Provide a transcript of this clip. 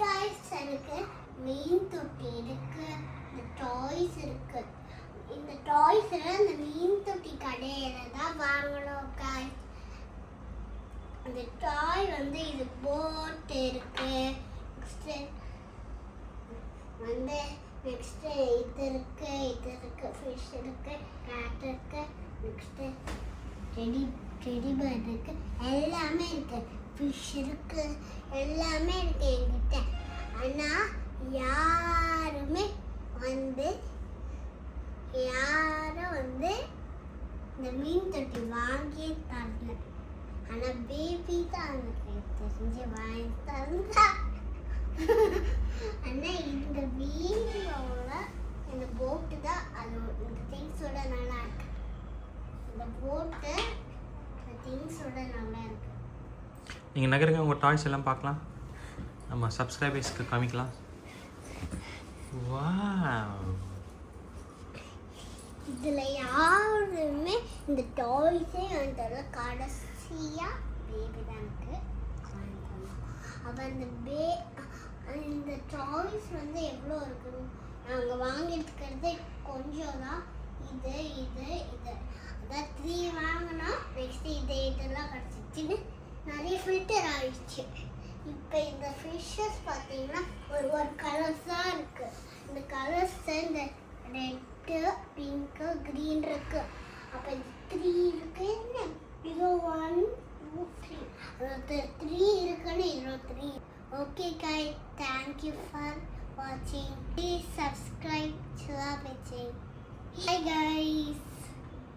Guys, எனக்கு மீன் தொட்டி இருக்கு, இந்த டாய்ஸ் இருக்கு. இந்த டாய்ஸ் இந்த மீன் தொட்டி கடையில தான் வாங்கணும் காய்ஸ். இந்த டாய் வந்து இது போட் இருக்கு, நெக்ஸ்ட் இது இருக்கு, ஃபிஷ் இருக்கு, கேட் இருக்கு, நெக்ஸ்ட் டெடி பேர்ட் இருக்கு, எல்லாமே இருக்கு. ஃபிஷ் இருக்கு, எல்லாமே இருக்கு என்கிட்ட. ஆனா யாரும் வந்து இந்த மீன் தொட்டி வாங்கி தரல. ஆனா பேபி தான் எனக்கு தெரிஞ்சு வாங்கி தந்தா. ஆனா இந்த வீடியோல இந்த போட்டு தான் அது இந்த திங்ஸோட நல்லா இருக்கு. இந்த போட்டு இந்த திங்ஸோட நல்லா இருக்கு. நீங்கள் நகருங்க, உங்கள் டாய்ஸ் எல்லாம் பார்க்கலாம். நம்ம சப்ஸ்கிரைபர்ஸ்க்கு காமிக்கலாம். வாவ், இதுல யாருமே இந்த டாய்ஸே வந்து கடைசியா பேபி தான் இருக்கு. அவன் இந்த டாய்ஸ் வந்து எவ்வளோ இருக்கு, நாங்கள் வாங்கிட்டு கொஞ்சம் தான். இது அதான் 3 வாங்கினோம். நெக்ஸ்ட் இதெல்லாம் கிடச்சிச்சுன்னு நிறைய ஃபில்டர் ஆயிடுச்சு. இப்போ இந்த ஃபிஷ்ஷஸ் பார்த்தீங்கன்னா ஒரு கலர்ஸ் தான் இருக்கு. இந்த கலர்ஸ் இந்த ரெட்டு, பிங்க்கு, க்ரீன் இருக்கு. அப்போ இது 3 இருக்கு. இது 1 2 3 3 இருக்குன்னு இது 3. Okay guys, thank you for watching. Please subscribe to our channel. Bye guys.